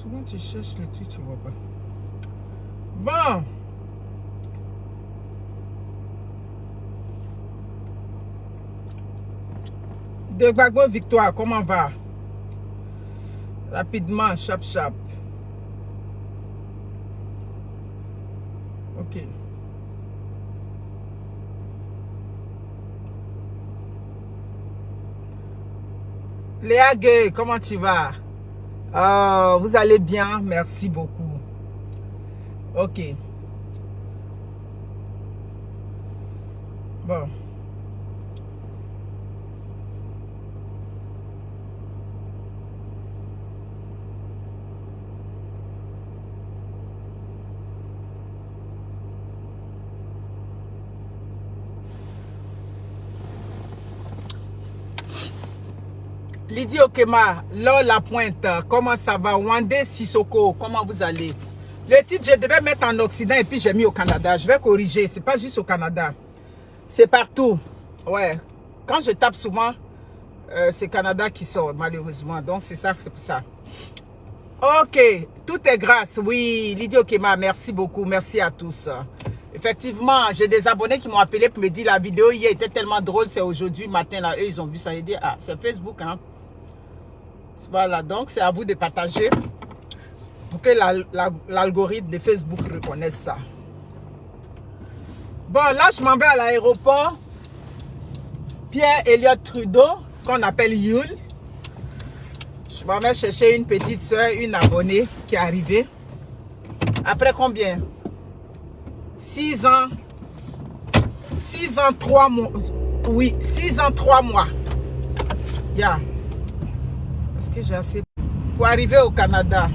Souvent, tu cherches les trucs, tu vois pas. Bon. De Gbagbo Victoire, comment va? Rapidement, chap chap. Ok. Léa Gay, comment tu vas? Vous allez bien? Merci beaucoup. Ok. Bon. Lydie Okema, Lol La Pointe, comment ça va? Wande Sissoko, comment vous allez? Le titre, je devais mettre en Occident et puis j'ai mis au Canada. Je vais corriger, c'est pas juste au Canada. C'est partout. Ouais. Quand je tape souvent, c'est Canada qui sort, malheureusement. Donc, c'est ça, c'est pour ça. Ok. Tout est grâce. Oui, Lydie Okema, merci beaucoup. Merci à tous. Effectivement, j'ai des abonnés qui m'ont appelé pour me dire la vidéo hier était tellement drôle. C'est aujourd'hui matin, là. Eux, ils ont vu ça. Ils disent, ah, c'est Facebook, hein. Voilà, donc c'est à vous de partager pour que l'algorithme de Facebook reconnaisse ça. Bon, là, je m'en vais à l'aéroport. Pierre Elliott Trudeau, qu'on appelle Yul. Je m'en vais chercher une petite soeur, une abonnée qui est arrivée. Après combien? 6 ans. 6 ans, 3 mois. Oui, 6 ans, 3 mois. Yeah. Est-ce que j'ai assez pour arriver au Canada?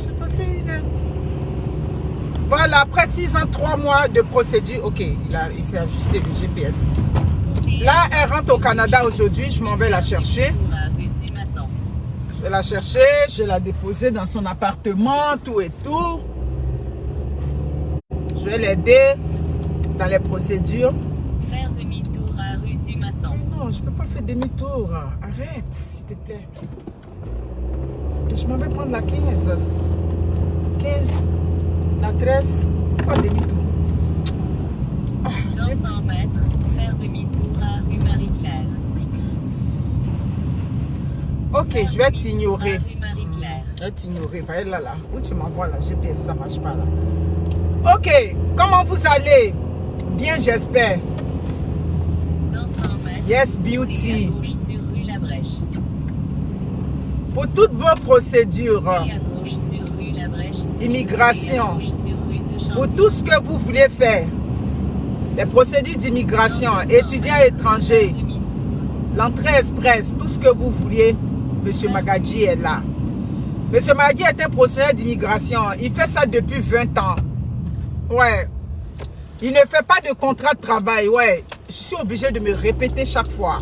J'ai passé une heure. Voilà, après 6 ans, 3 mois de procédure. Ok, il s'est ajusté le GPS. Là, elle rentre au Canada aujourd'hui. Je m'en vais la chercher. Je vais la chercher. Je vais la déposer dans son appartement, tout et tout. Je vais l'aider dans les procédures. Faire demi-tour à rue du Masson. Non, je ne peux pas faire demi-tour. Arrête, s'il te plaît. Je m'en vais prendre la 15. 15, la 13, pas demi-tour. Dans 100 mètres, faire demi-tour à rue Marie-Claire. Ok, je vais t'ignorer. Rue Marie-Claire. Je vais t'ignorer. Va là, là. Où tu m'envoies la GPS, ça ne marche pas là. Ok, comment vous allez? Bien, j'espère. Dans 100 mètres, Yes, beauty. à gauche sur rue La Brèche. Pour toutes vos procédures, Et à gauche sur rue La Brèche. immigration, Et à gauche sur rue de pour Chambly. tout ce que vous voulez faire, les procédures d'immigration, étudiants étrangers, Demi-tour. l'entrée express, tout ce que vous vouliez, M. Magadji est là. M. Magadji est un procédure d'immigration. Il fait ça depuis 20 ans. Ouais. Il ne fait pas de contrat de travail. Ouais. Je suis obligée de me répéter chaque fois.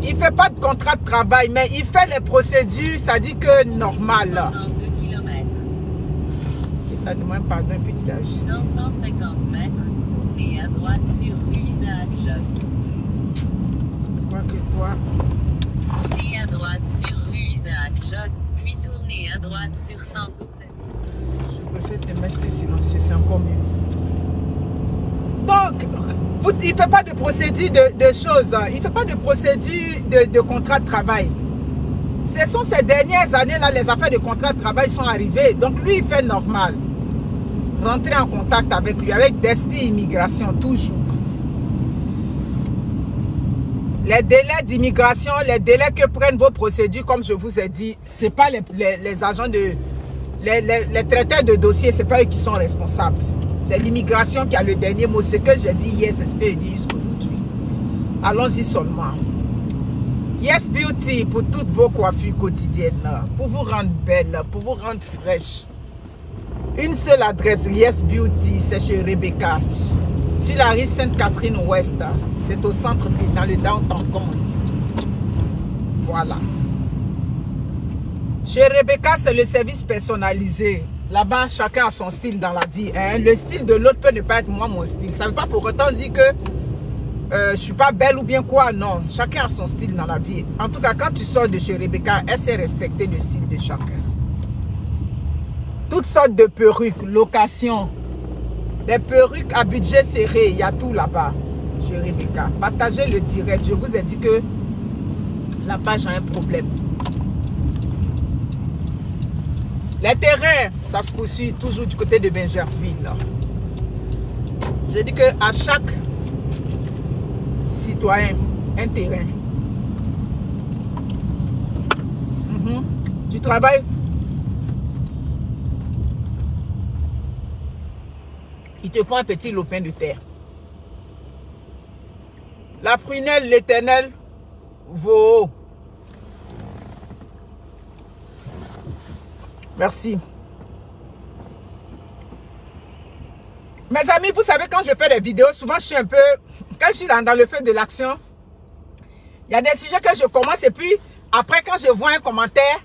Il ne fait pas de contrat de travail, mais il fait les procédures, ça dit que normal. Dans 2 km. Je demande pardon, puis tu t'ajustes. Dans 150 mètres, tournez à droite sur rue Isaac Jogues. Quoi que toi. Tournez à droite sur rue Isaac Jogues, puis tournez à droite sur 112. Je préfère te mettre sur silencieux, c'est encore mieux. Donc, il ne fait pas de procédure de choses. Il ne fait pas de procédure de contrat de travail. Ce sont ces dernières années-là, les affaires de contrat de travail sont arrivées. Donc, lui, il fait normal. Rentrer en contact avec lui, avec Destiny Immigration, toujours. Les délais d'immigration, les délais que prennent vos procédures, comme je vous ai dit, ce n'est pas les agents de... Les traiteurs de dossiers, ce n'est pas eux qui sont responsables. C'est l'immigration qui a le dernier mot. Ce que j'ai dit hier, c'est ce que j'ai dit jusqu'aujourd'hui. Allons-y seulement. Yes Beauty, pour toutes vos coiffures quotidiennes, pour vous rendre belle, pour vous rendre fraîche. Une seule adresse, Yes Beauty, c'est chez Rebecca. Sur la rue Sainte-Catherine-Ouest. C'est au centre-ville, dans le downtown, comme on dit. Voilà. Chez Rebecca, c'est le service personnalisé. Là-bas, chacun a son style dans la vie. Hein. Le style de l'autre peut ne pas être moi, mon style. Ça ne veut pas pour autant dire que je suis pas belle ou bien quoi, non. Chacun a son style dans la vie. En tout cas, quand tu sors de chez Rebecca, elle sait respecter le style de chacun. Toutes sortes de perruques, location, des perruques à budget serré, il y a tout là-bas chez Rebecca. Partagez le direct. Je vous ai dit que la page a un problème. Les terrains, ça se poursuit toujours du côté de Bingerville. J'ai dit que à chaque citoyen, un terrain. Tu travailles, ils te font un petit lopin de terre. La prunelle, l'Éternel vaut. Merci. Mes amis, vous savez, quand je fais des vidéos, souvent je suis un peu... Quand je suis dans le feu de l'action, il y a des sujets que je commence et puis après quand je vois un commentaire,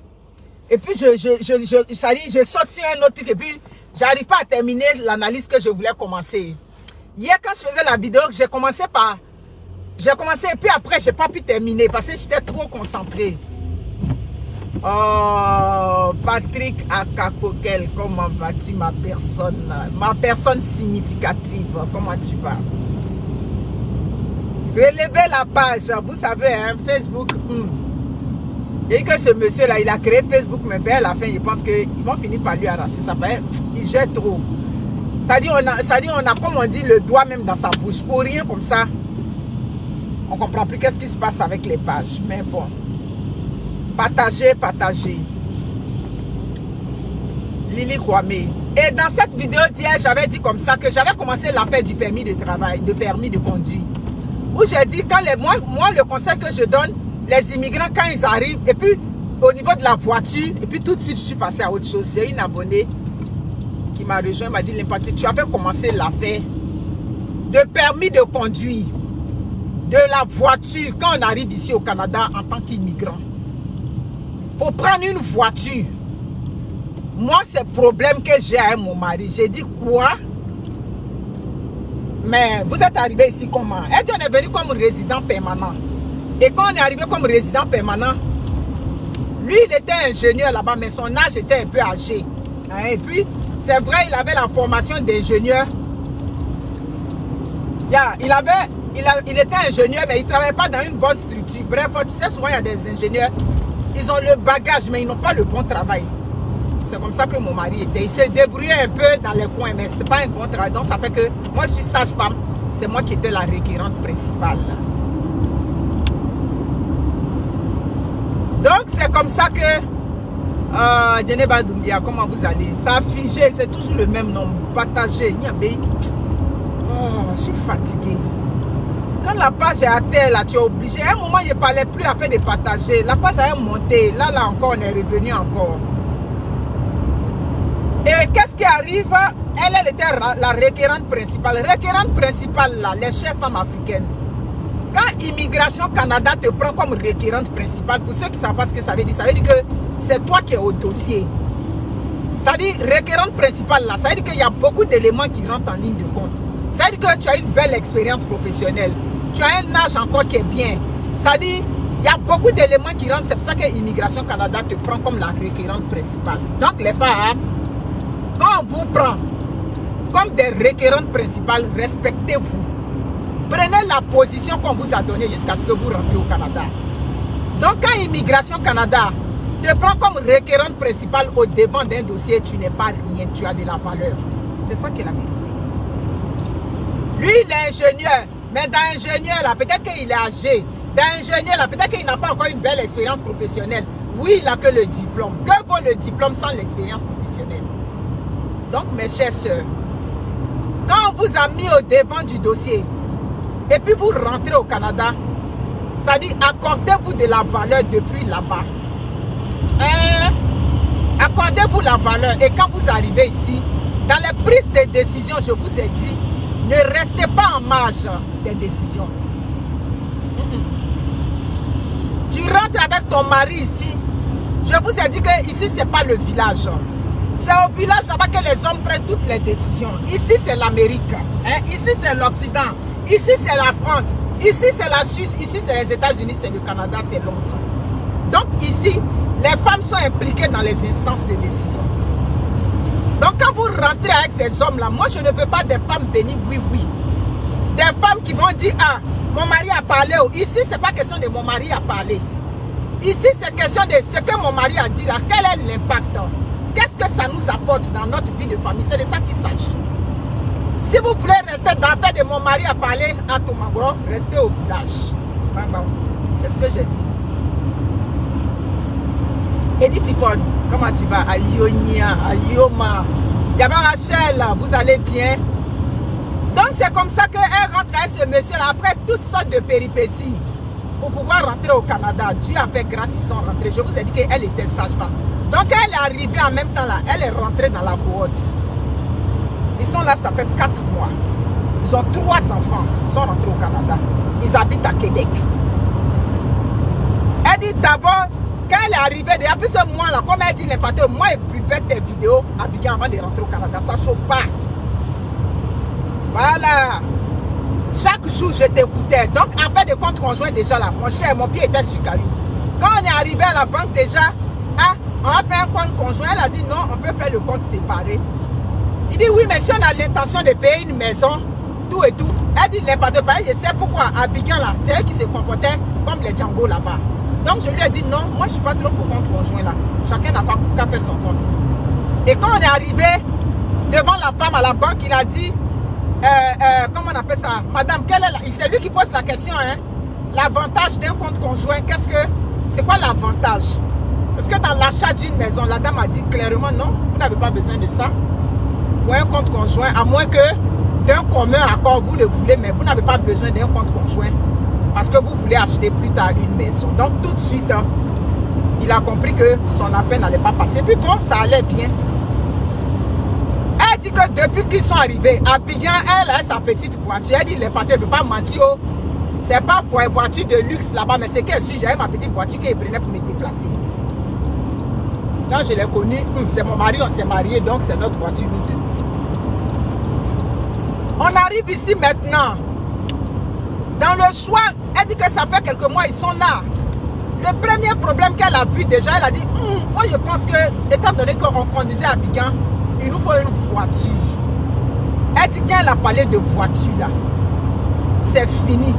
et puis je saute sur un autre truc et puis j'arrive pas à terminer l'analyse que je voulais commencer. Hier, quand je faisais la vidéo, j'ai commencé et puis après, j'ai pas pu terminer parce que j'étais trop concentré. Oh, Patrick Akapokel, comment vas-tu ma personne significative, comment tu vas? Relevez la page, vous savez, hein, Facebook. Et que ce monsieur-là, il a créé Facebook, mais vers la fin, il pense qu'ils vont finir par lui arracher ça. Il jette trop. Ça dit, on a, comme on dit, le doigt même dans sa bouche. Pour rien comme ça, on ne comprend plus qu'est-ce qui se passe avec les pages. Mais bon. Partagez, partagez. Lily Kwame. Et dans cette vidéo d'hier, j'avais dit comme ça que j'avais commencé l'appel du permis de travail, de permis de conduire. Où j'ai dit, quand moi, le conseil que je donne, les immigrants, quand ils arrivent, et puis au niveau de la voiture, et puis tout de suite, je suis passé à autre chose. J'ai une abonnée qui m'a rejoint, m'a dit, l'impact, tu avais commencé l'affaire de permis de conduire de la voiture quand on arrive ici au Canada en tant qu'immigrant. Pour prendre une voiture, moi, c'est le problème que j'ai avec mon mari. J'ai dit quoi? Mais vous êtes arrivé ici comment? Elle dit on est venu comme résident permanent. Et quand on est arrivé comme résident permanent, lui, il était ingénieur là-bas, mais son âge était un peu âgé. Hein? Et puis, c'est vrai, il avait la formation d'ingénieur. Il était ingénieur, mais il ne travaillait pas dans une bonne structure. Bref, tu sais, souvent, il y a des ingénieurs. Ils ont le bagage, mais ils n'ont pas le bon travail. C'est comme ça que mon mari était. Il s'est débrouillé un peu dans les coins, mais ce n'était pas un bon travail. Donc, ça fait que moi, je suis sage-femme. C'est moi qui étais la requérante principale. Donc, c'est comme ça que... Djeneba Doumbia, comment vous allez? Ça a figé, c'est toujours le même nom. Partagé. Oh, je suis fatiguée. Quand la page est à terre, là, tu es obligé. À un moment, il ne fallait plus à faire de partager. La page a monté. Là encore, on est revenu encore. Et qu'est-ce qui arrive? Elle était la requérante principale. Requérante principale, là, les chefs femmes africaines. Quand Immigration Canada te prend comme requérante principale, pour ceux qui ne savent pas ce que ça veut dire que c'est toi qui es au dossier. Ça veut dire requérante principale, là, ça veut dire qu'il y a beaucoup d'éléments qui rentrent en ligne de compte. Ça veut dire que tu as une belle expérience professionnelle. Tu as un âge encore qui est bien. Ça veut dire il y a beaucoup d'éléments qui rentrent. C'est pour ça que Immigration Canada te prend comme la requérante principale. Donc les femmes, quand on vous prend comme des requérantes principales, respectez-vous. Prenez la position qu'on vous a donnée jusqu'à ce que vous rentrez au Canada. Donc quand Immigration Canada te prend comme requérante principale au devant d'un dossier, tu n'es pas rien, tu as de la valeur. C'est ça qui est la vérité. Lui, il est ingénieur, mais dans ingénieur, là, peut-être qu'il est âgé. Dans ingénieur, là, peut-être qu'il n'a pas encore une belle expérience professionnelle. Oui, il n'a que le diplôme. Que vaut le diplôme sans l'expérience professionnelle? Donc, mes chères sœurs, quand on vous a mis au devant du dossier, et puis vous rentrez au Canada, ça dit accordez-vous de la valeur depuis là-bas. Accordez-vous la valeur. Et quand vous arrivez ici, dans les prises de décision, je vous ai dit, ne restez pas en marge des décisions. Tu rentres avec ton mari ici. Je vous ai dit que ici, ce n'est pas le village. C'est au village là-bas que les hommes prennent toutes les décisions. Ici, c'est l'Amérique. Ici, c'est l'Occident. Ici, c'est la France. Ici, c'est la Suisse. Ici, c'est les États-Unis, c'est le Canada, c'est Londres. Donc, ici, les femmes sont impliquées dans les instances de décision. Donc, quand vous rentrez avec ces hommes-là, moi, je ne veux pas des femmes bénies, oui, oui. Des femmes qui vont dire, ah, mon mari a parlé. Ici, ce n'est pas question de mon mari a parlé. Ici, c'est question de ce que mon mari a dit là. Quel est l'impact? Qu'est-ce que ça nous apporte dans notre vie de famille? C'est de ça qu'il s'agit. Si vous voulez rester dans le fait de mon mari a parlé à Tomagro, restez au village. C'est pas bon. C'est ce que j'ai dit. Edith Tifon, comment tu vas? Ayonia, Ayoma. Yaba Rachel, vous allez bien? Donc c'est comme ça qu'elle rentre avec ce monsieur-là après toutes sortes de péripéties pour pouvoir rentrer au Canada. Dieu a fait grâce, ils sont rentrés. Je vous ai dit qu'elle était sage-femme. Donc elle est arrivée en même temps là. Elle est rentrée dans la cohorte. Ils sont là, ça fait 4 mois. Ils ont 3 enfants. Ils sont rentrés au Canada. Ils habitent à Québec. Elle dit d'abord, quand elle est arrivée, depuis ce mois-là, comme elle dit l'impact, moi, elle buvait tes vidéos à Abidjan avant de rentrer au Canada. Ça ne chauffe pas. Voilà. Chaque jour, je t'écoutais. Donc, affaire de compte conjoint déjà là, mon cher, mon pied était sur caillou. Quand on est arrivé à la banque déjà, ah, on a fait un compte conjoint. Elle a dit non, on peut faire le compte séparé. Il dit oui, mais si on a l'intention de payer une maison, tout et tout. Elle dit l'impact, je sais pourquoi. À Abidjan là, c'est eux qui se comportaient comme les Django là-bas. Donc, je lui ai dit non, moi je ne suis pas trop pour compte conjoint là. Chacun n'a pas qu'à faire son compte. Et quand on est arrivé devant la femme à la banque, il a dit comment on appelle ça? Madame, c'est lui qui pose la question, hein? L'avantage d'un compte conjoint, c'est quoi l'avantage? Parce que dans l'achat d'une maison, la dame a dit clairement non, vous n'avez pas besoin de ça. Pour un compte conjoint, à moins que d'un commun accord, vous le voulez, mais vous n'avez pas besoin d'un compte conjoint parce que vous voulez acheter plus tard une maison. Donc tout de suite, hein, il a compris que son affaire n'allait pas passer. Puis bon, ça allait bien. Elle dit que depuis qu'ils sont arrivés, à Abidjan, elle a sa petite voiture. Elle dit les patrons ne peuvent pas mentir. C'est pas pour une voiture de luxe là-bas, mais c'est que si j'avais ma petite voiture qu'elle prenait pour me déplacer. Quand je l'ai connue, c'est mon mari, on s'est mariés, donc c'est notre voiture, nous deux. On arrive ici maintenant. Dans le choix, elle dit que ça fait quelques mois, ils sont là. Le premier problème qu'elle a vu déjà, elle a dit, moi je pense que, étant donné qu'on conduisait à Abidjan, il nous faut une voiture. Elle dit qu'elle a parlé de voiture là. C'est fini.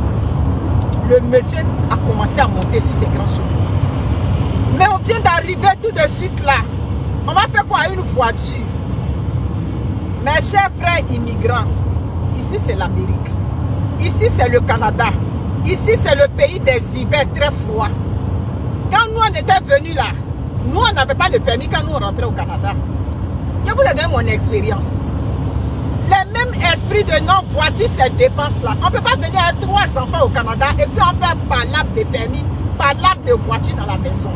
Le monsieur a commencé à monter sur ses grands chevaux. Mais on vient d'arriver tout de suite là. On va faire quoi? Une voiture. Mes chers frères immigrants, ici c'est l'Amérique. Ici c'est le Canada. Ici c'est le pays des hivers très froids. Quand nous on était venus là, nous on n'avait pas le permis quand nous on rentrait au Canada. Je vous ai donné mon expérience. Le même esprit de non-voiture, ces dépenses-là. On ne peut pas venir avec 3 enfants au Canada et puis on fait palabre de permis, palabre de voiture dans la maison.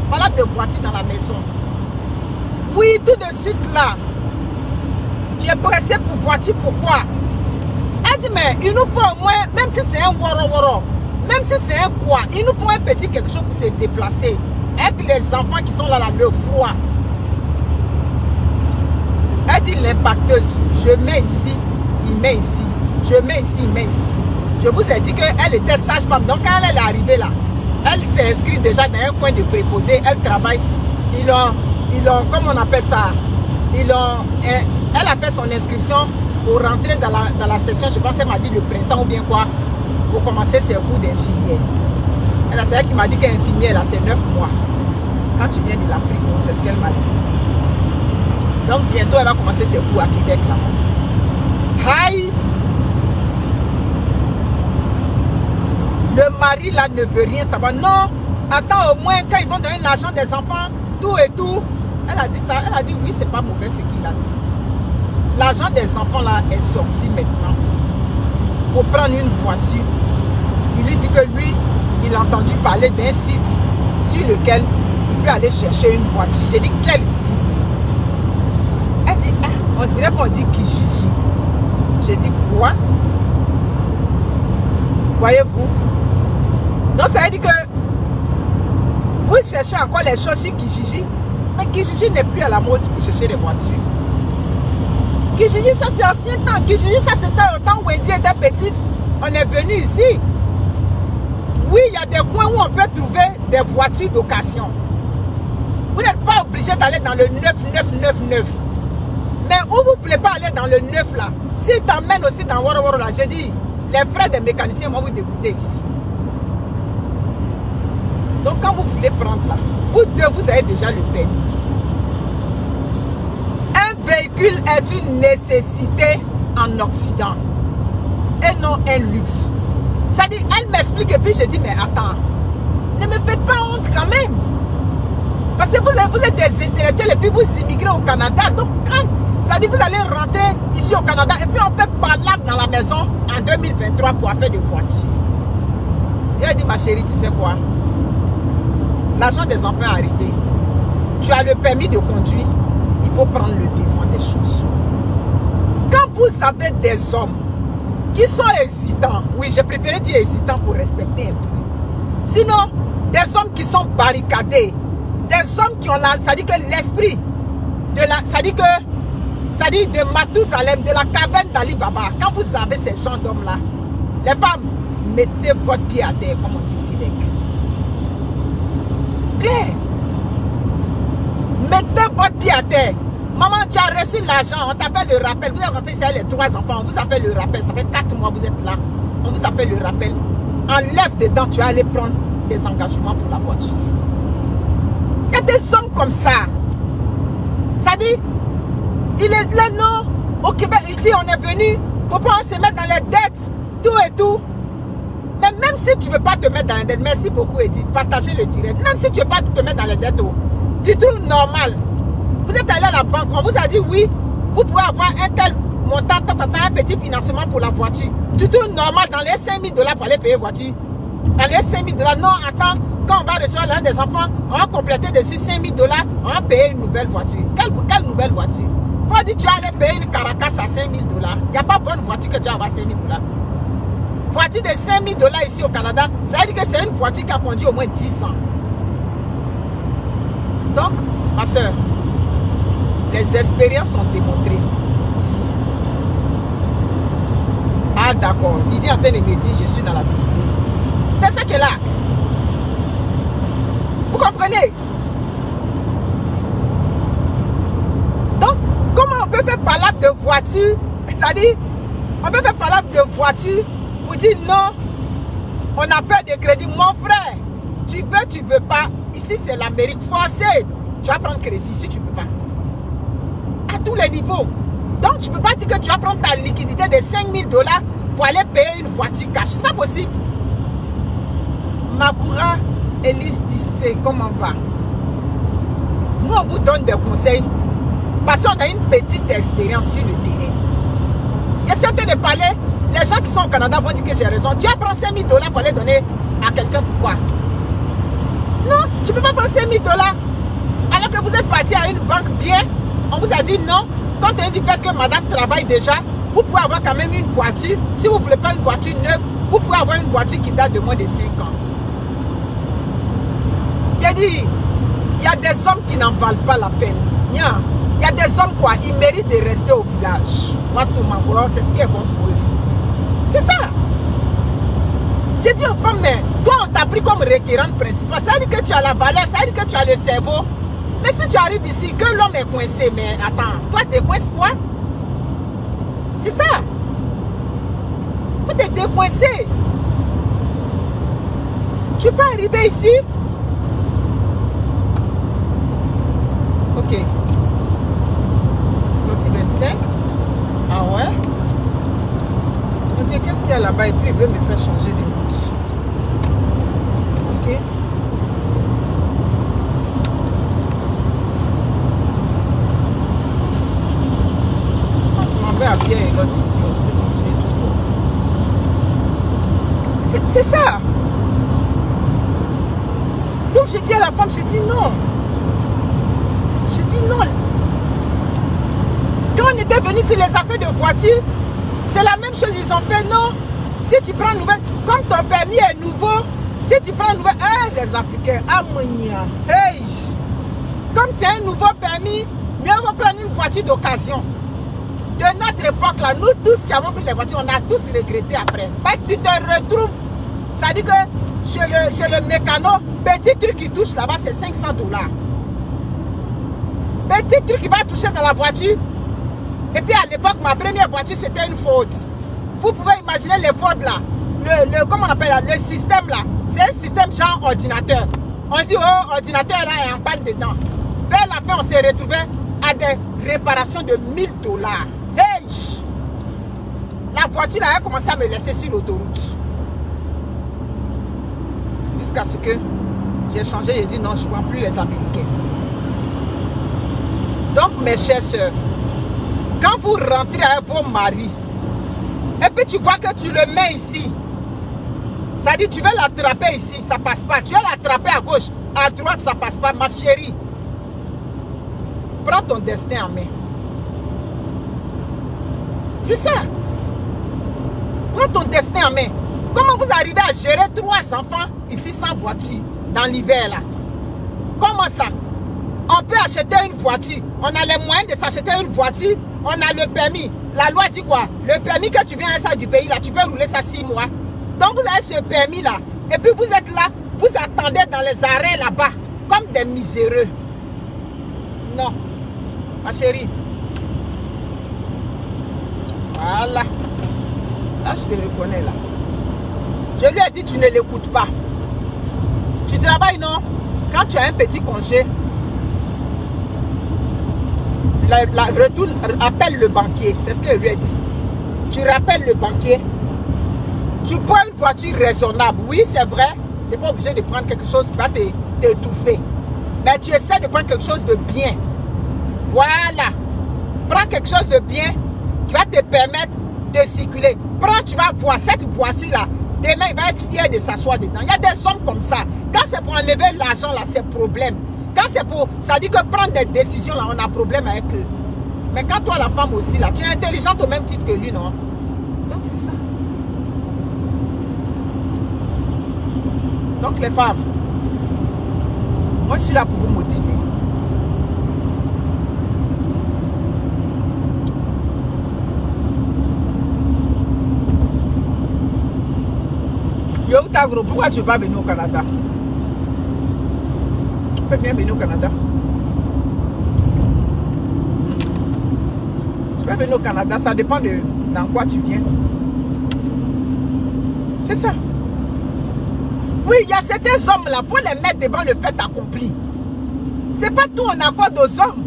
Palabre de voiture dans la maison. Oui, tout de suite là. Tu es pressé pour voiture, pourquoi? Elle dit, mais il nous faut au moins, même si c'est un woro-woro, même si c'est un poids, il nous faut un petit quelque chose pour se déplacer. Avec les enfants qui sont là, le froid. Elle dit l'impacteuse, je mets ici, il met ici, je mets ici, il met ici. Je vous ai dit qu'elle était sage-femme, donc quand elle est arrivée là, elle s'est inscrite déjà dans un coin de préposé, elle travaille, ils ont, comment on appelle ça, elle a fait son inscription pour rentrer dans la session, je pense qu'elle m'a dit le printemps ou bien quoi, pour commencer ses cours d'infirmière. C'est elle qui m'a dit qu'infirmière là, c'est 9 mois. Quand tu viens de l'Afrique, c'est ce qu'elle m'a dit. Donc bientôt, elle va commencer ses cours à Québec là-bas. Aïe! Le mari là ne veut rien savoir. Non, attends au moins quand ils vont donner l'argent des enfants, tout et tout. Elle a dit ça, elle a dit oui, c'est pas mauvais ce qu'il a dit. L'argent des enfants là est sorti maintenant pour prendre une voiture. Il lui dit que lui, il a entendu parler d'un site sur lequel il peut aller chercher une voiture. J'ai dit quel site? Elle dit, ah, on dirait qu'on dit Kijiji. J'ai dit quoi? Voyez-vous? Donc ça veut dire que vous cherchez encore les choses sur Kijiji, mais Kijiji n'est plus à la mode pour chercher les voitures. Kijiji, ça c'est ancien temps. Kijiji, ça c'était au temps où Wendy était petite. On est venu ici. Oui, il y a des coins où on peut trouver des voitures d'occasion. Vous n'êtes pas obligé d'aller dans le 9999. Mais où vous ne voulez pas aller dans le 9 là, s'ils t'emmènent aussi dans Woro Woro là, j'ai dit, les frais des mécaniciens vont vous dégoûter ici. Donc quand vous voulez prendre là, vous deux, vous avez déjà le permis. Un véhicule est une nécessité en Occident et non un luxe. Ça dit, elle m'explique et puis je dis, mais attends, ne me faites pas honte quand même. Parce que vous êtes des intellectuels et puis vous immigrez au Canada. Donc quand ça dit, vous allez rentrer ici au Canada et puis on fait palabre dans la maison en 2023 pour faire des voitures. Et elle dit, ma chérie, tu sais quoi? L'argent des enfants est arrivé. Tu as le permis de conduire. Il faut prendre le devant des choses. Quand vous avez des hommes qui sont hésitants, oui, j'ai préféré dire hésitants pour respecter un peu. Sinon, des hommes qui sont barricadés, des hommes qui ont la, ça dit que l'esprit de la, ça dit de Mathusalem, de la caverne d'Ali Baba. Quand vous avez ces gens d'hommes-là, les femmes, mettez votre pied à terre, comme on dit au Québec. Claire. Mettez votre pied à terre. Maman, tu as reçu l'argent, on t'a fait le rappel. Vous êtes rentré ici avec les 3 enfants, on vous a fait le rappel. Ça fait 4 mois que vous êtes là. On vous a fait le rappel. Enlève dedans, tu vas aller prendre des engagements pour la voiture. Il y a des hommes comme ça. Ça dit, il est là, non. Au Québec, ici, on est venu. Il ne faut pas se mettre dans les dettes, tout et tout. Mais même si tu ne veux pas te mettre dans les dettes, merci beaucoup Edith, partagez le direct. Même si tu ne veux pas te mettre dans les dettes, tu trouves normal. Vous êtes allé à la banque, on vous a dit oui, vous pouvez avoir un tel montant, un petit financement pour la voiture. Tu trouves normal dans les 5 000 $ pour aller payer voiture. Dans les 5 000 $, non, attends, quand on va recevoir l'un des enfants, on va compléter dessus 5 000 $, on va payer une nouvelle voiture. Quelle nouvelle voiture? Faut dire que tu vas aller payer une Caracas à 5 000 $. Il n'y a pas bonne voiture que tu vas avoir 5 000 $. Voiture de 5 000 $ ici au Canada, ça veut dire que c'est une voiture qui a conduit au moins 10 ans. Donc, ma soeur, les expériences sont démontrées ici. Ah d'accord, il dit en train de me dire, je suis dans la vérité. C'est ça qui est là. Vous comprenez? Donc, comment on peut faire palabre de voiture? C'est-à-dire, on peut faire palabre de voiture pour dire non, on a peur de crédit. Mon frère, tu veux pas. Ici, c'est l'Amérique forcée. Tu vas prendre crédit si tu ne peux pas. À tous les niveaux. Donc, tu ne peux pas dire que tu vas prendre ta liquidité de 5 000 $ pour aller payer une voiture cash. Ce n'est pas possible. Makoura, Elise Tissé, comment on va? Nous, on vous donne des conseils parce qu'on a une petite expérience sur le terrain. Je suis en train de parler. Les gens qui sont au Canada vont dire que j'ai raison. Tu vas prendre 5 000 $ pour aller donner à quelqu'un. Pourquoi? Non, tu ne peux pas prendre 5 000 $. Alors que vous êtes parti à une banque bien, on vous a dit non. Compte tenu du fait que madame travaille déjà, vous pouvez avoir quand même une voiture. Si vous ne voulez pas une voiture neuve, vous pouvez avoir une voiture qui date de moins de 5 ans. J'ai dit, il y a des hommes qui n'en valent pas la peine. Il y a des hommes quoi, ils méritent de rester au village. C'est ce qui est bon pour eux. C'est ça. J'ai dit aux femmes, mais toi on t'a pris comme requérante principale. Ça veut dire que tu as la valeur, ça veut dire que tu as le cerveau. Mais si tu arrives ici, que l'homme est coincé, mais attends, toi t'es coincé quoi? C'est ça. Faut te décoincer. Tu peux arriver ici. Ok. Sortie 25. Ah ouais? Mon Dieu, qu'est-ce qu'il y a là-bas? Et puis il veut me faire changer de route. Ok. Je m'en vais à pied et l'autre idiot. Je vais continuer tout droit. C'est ça. Donc j'ai dit à la femme, j'ai dit non. J'ai dit non. Quand on était venu sur les affaires de voiture, c'est la même chose, ils ont fait non. Si tu prends une nouvelle, comme ton permis est nouveau, si tu prends une nouvelle, les Africains, Amonia, hey, comme c'est un nouveau permis, mieux vaut prendre une voiture d'occasion. de notre époque, là, nous tous qui avons pris les voitures, on a tous regretté après. Bah, tu te retrouves, ça dit que chez le mécano, petit truc qui touche là-bas, c'est 500 $. Petit truc qui va toucher dans la voiture. Et puis à l'époque, ma première voiture, c'était une Ford. Vous pouvez imaginer les Ford là. Comment on appelle là, le système là. C'est un système genre ordinateur. On dit, oh, ordinateur là est en panne dedans. Vers la fin, on s'est retrouvé à des réparations de 1000 $. Hey! La voiture là, elle a commencé à me laisser sur l'autoroute. Jusqu'à ce que j'ai changé, j'ai dit non, je ne prends plus les Américains. Donc, mes chères soeurs, quand vous rentrez avec vos maris, et puis tu vois que tu le mets ici, ça dit tu veux l'attraper ici, ça passe pas. Tu veux l'attraper à gauche, à droite, ça passe pas. Ma chérie, prends ton destin en main. C'est ça. Prends ton destin en main. Comment vous arrivez à gérer 3 enfants ici sans voiture, dans l'hiver là? Comment ça? On peut acheter une voiture. On a les moyens de s'acheter une voiture. On a le permis. La loi dit quoi? Le permis que tu viens à ça du pays là, tu peux rouler ça 6 mois. Donc vous avez ce permis là. Et puis vous êtes là, vous attendez dans les arrêts là-bas, comme des miséreux. Non. Ma chérie. Voilà. Là, je te reconnais là. Je lui ai dit, tu ne l'écoutes pas. Tu travailles, non? Quand tu as un petit congé, retourne, appelle le banquier. C'est ce que je lui ai dit. Tu rappelles le banquier. Tu prends une voiture raisonnable. Oui, c'est vrai. Tu n'es pas obligé de prendre quelque chose qui va t'étouffer. Mais tu essaies de prendre quelque chose de bien. Voilà. Prends quelque chose de bien qui va te permettre de circuler. Prends, tu vas voir cette voiture-là. Demain, il va être fier de s'asseoir dedans. Il y a des hommes comme ça. Quand c'est pour enlever l'argent, là, c'est problème. Quand c'est pour... Ça dit que prendre des décisions, là, on a problème avec eux. Mais quand toi, la femme aussi, là, tu es intelligente au même titre que lui, non? Donc, c'est ça. Donc, les femmes, moi, je suis là pour vous motiver. Yo, Tagro, pourquoi tu ne veux pas venir au Canada? Tu peux bien venir au Canada. Tu peux venir au Canada, ça dépend de dans quoi tu viens. C'est ça. Oui, il y a certains hommes là, pour les mettre devant le fait accompli. C'est pas tout on accorde aux hommes.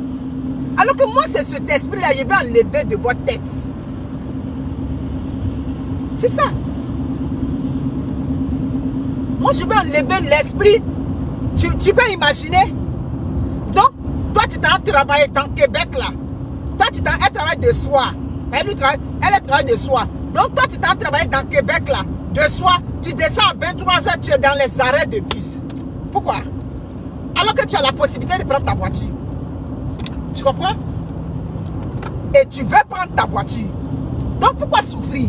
Alors que moi, c'est cet esprit-là, je vais enlever de votre tête. C'est ça. Moi, je vais enlever l'esprit. Tu peux imaginer. Donc, toi, tu t'en travailles dans Québec, là. Toi, tu t'en travailles de soir. Elle travaille de soir. Donc, toi, tu t'en travailles dans Québec, là. De soir, tu descends à 23h, tu es dans les arrêts de bus. Pourquoi? Alors que tu as la possibilité de prendre ta voiture. Tu comprends? Et tu veux prendre ta voiture. Donc, pourquoi souffrir?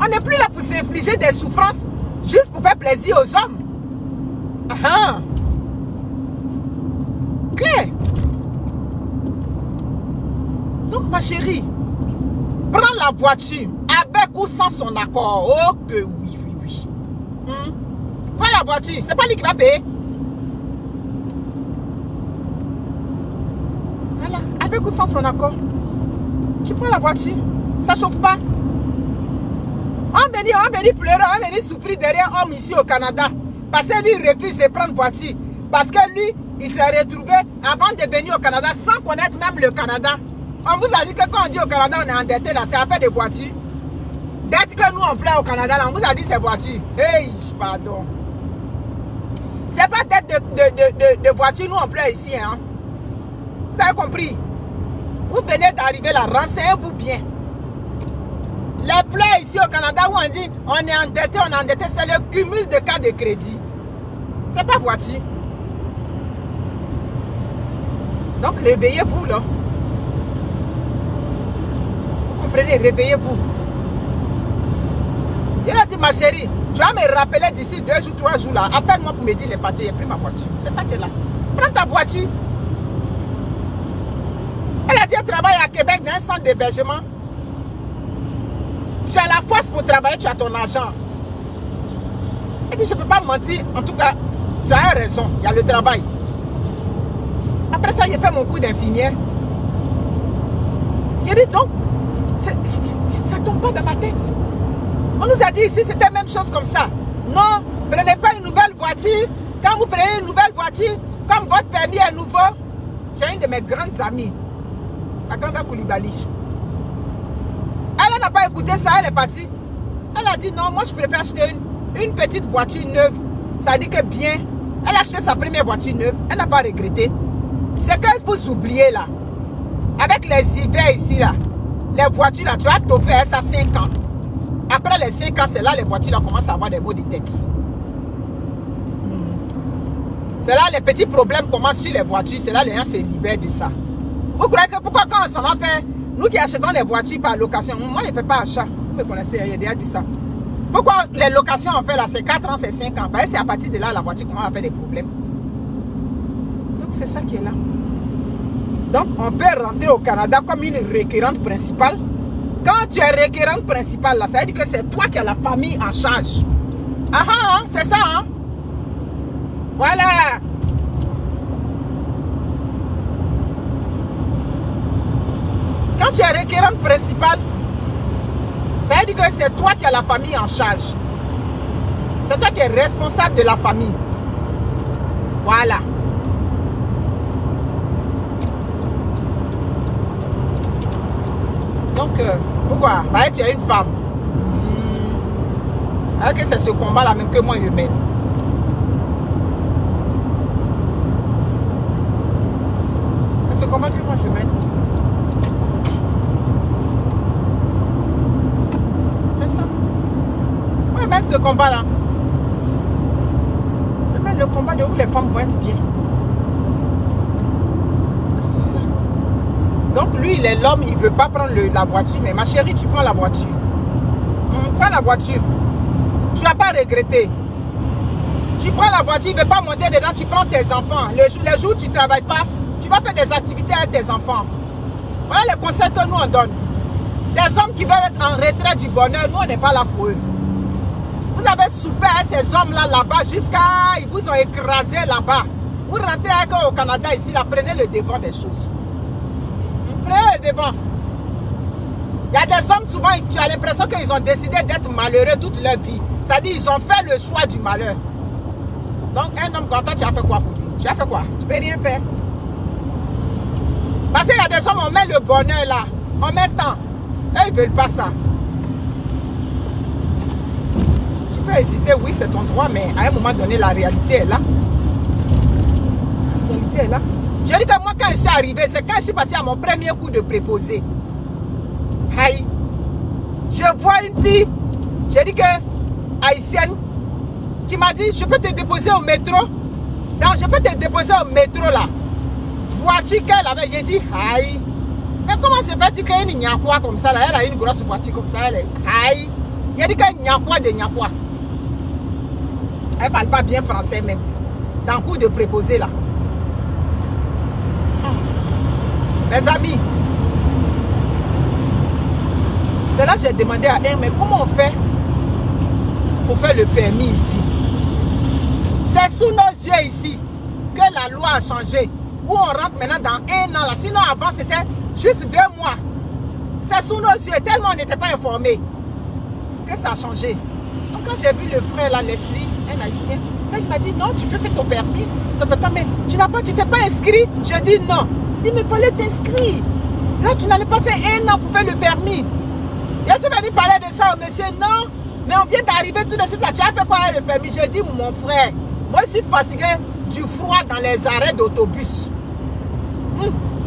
On n'est plus là pour s'infliger des souffrances juste pour faire plaisir aux hommes. Ah, clair. Donc, ma chérie, prends la voiture avec ou sans son accord. Oh que oui, oui, oui. Prends la voiture. C'est pas lui qui va payer. Voilà. Avec ou sans son accord. Tu prends la voiture. Ça chauffe pas. On va venir pleurer, on va venir souffrir derrière homme ici au Canada. Parce que lui, il refuse de prendre voiture. Parce que lui, il s'est retrouvé avant de venir au Canada sans connaître même le Canada. On vous a dit que quand on dit au Canada, on est endetté là, c'est affaire de voiture. Dès que nous on plaît au Canada, là, on vous a dit c'est voiture. Hey, pardon. C'est pas dette de voiture, nous on plaît ici. Hein. Vous avez compris? Vous venez d'arriver là, renseignez-vous bien. Les plaies ici au Canada où on dit on est endetté, c'est le cumul de cas de crédit. C'est pas voiture. Donc réveillez-vous là. Vous comprenez? Réveillez-vous. Il a dit ma chérie, tu vas me rappeler d'ici 2 jours, 3 jours là. Appelle-moi pour me dire les papiers, j'ai pris ma voiture. C'est ça qui est là. Prends ta voiture. Elle a dit elle travaille à Québec dans un centre d'hébergement. Tu as la force pour travailler, tu as ton argent. Elle dit, je ne peux pas mentir. En tout cas, j'ai raison. Il y a le travail. Après ça, j'ai fait mon cours d'infirmière. J'ai dit, donc, ça ne tombe pas dans ma tête. On nous a dit ici, c'était la même chose comme ça. Non, prenez pas une nouvelle voiture. Quand vous prenez une nouvelle voiture, comme votre permis est nouveau, j'ai une de mes grandes amies, Akanda Koulibaly. Elle n'a pas écouté ça, elle est partie. Elle a dit non, moi je préfère acheter une petite voiture neuve. Ça dit que bien, elle a acheté sa première voiture neuve, elle n'a pas regretté. C'est que vous oubliez là, avec les hivers ici là, les voitures là, tu as tout fait ça 5 ans. Après les 5 ans, c'est là les voitures là commencent à avoir des maux de tête. C'est là les petits problèmes commencent sur les voitures, c'est là les gens se libèrent de ça. Vous croyez que pourquoi quand on s'en va faire, nous qui achetons les voitures par location, moi je ne fais pas achat, vous me connaissez, j'ai déjà dit ça. Pourquoi les locations on fait là, c'est 4 ans, c'est 5 ans, c'est à partir de là la voiture commence à faire des problèmes. Donc c'est ça qui est là. Donc on peut rentrer au Canada comme une requérante principale. Quand tu es requérante principale là, ça veut dire que c'est toi qui as la famille en charge. Ah ah, c'est ça hein. Voilà. Quand tu es requérante principale, ça veut dire que c'est toi qui as la famille en charge. C'est toi qui es responsable de la famille. Voilà. Donc, pourquoi? Bah, tu es une femme. Alors que c'est ce combat-là même que moi je mène. C'est ce combat que moi je mène. C'est ça. Moi je mène ce combat-là. Je mène le combat de où les femmes vont être bien. Donc lui, il est l'homme, il ne veut pas prendre la voiture. Mais ma chérie, tu prends la voiture. Prends la voiture. Tu n'as pas regretté. Tu prends la voiture, il ne veut pas monter dedans, tu prends tes enfants. Les jours où tu ne travailles pas, tu vas faire des activités avec tes enfants. Voilà les conseils que nous on donne. Des hommes qui veulent être en retrait du bonheur, nous on n'est pas là pour eux. Vous avez souffert avec ces hommes-là là-bas jusqu'à... Ils vous ont écrasé là-bas. Vous rentrez avec eux au Canada ici, là, prenez le devant des choses. Prenez le devant. Il y a des hommes souvent, tu as l'impression qu'ils ont décidé d'être malheureux toute leur vie. C'est-à-dire ils ont fait le choix du malheur. Donc un homme comme toi, tu as fait quoi pour lui? Tu as fait quoi? Tu ne peux rien faire. Parce qu'il y a des hommes, on met le bonheur là. On met tant. Eux, ils ne veulent pas ça. Tu peux hésiter, oui, c'est ton droit, mais à un moment donné, la réalité est là. La réalité est là. Je dis que moi, quand je suis arrivé, c'est quand je suis parti à mon premier coup de préposé. Aïe. Je vois une fille, je dis que haïtienne, qui m'a dit, je peux te déposer au métro. Donc, je peux te déposer au métro là. Voiture qu'elle avait, j'ai dit, aïe. Mais comment se fait-il qu'il y a quoi comme ça là? Elle a une grosse voiture comme ça, elle est, aïe. Il a dit qu'il y a quoi de quoi. Elle ne parle pas bien français même. Dans le coup de préposé là. Mes amis, c'est là que j'ai demandé à elle, mais comment on fait pour faire le permis ici? C'est sous nos yeux ici que la loi a changé. Où on rentre maintenant dans 1 an là. Sinon avant c'était juste 2 mois. C'est sous nos yeux, tellement on n'était pas informés que ça a changé. Donc quand j'ai vu le frère là, Leslie, un haïtien, ça il m'a dit non, tu peux faire ton permis. Mais tu t'es pas inscrit? Je dis non. Il dit mais il fallait t'inscrire. Là tu n'allais pas faire 1 an pour faire le permis. Je suis venu parler de ça au monsieur. Non, mais on vient d'arriver tout de suite là. Tu as fait quoi avec le permis? Je dis mon frère, moi je suis fatigué du froid dans les arrêts d'autobus.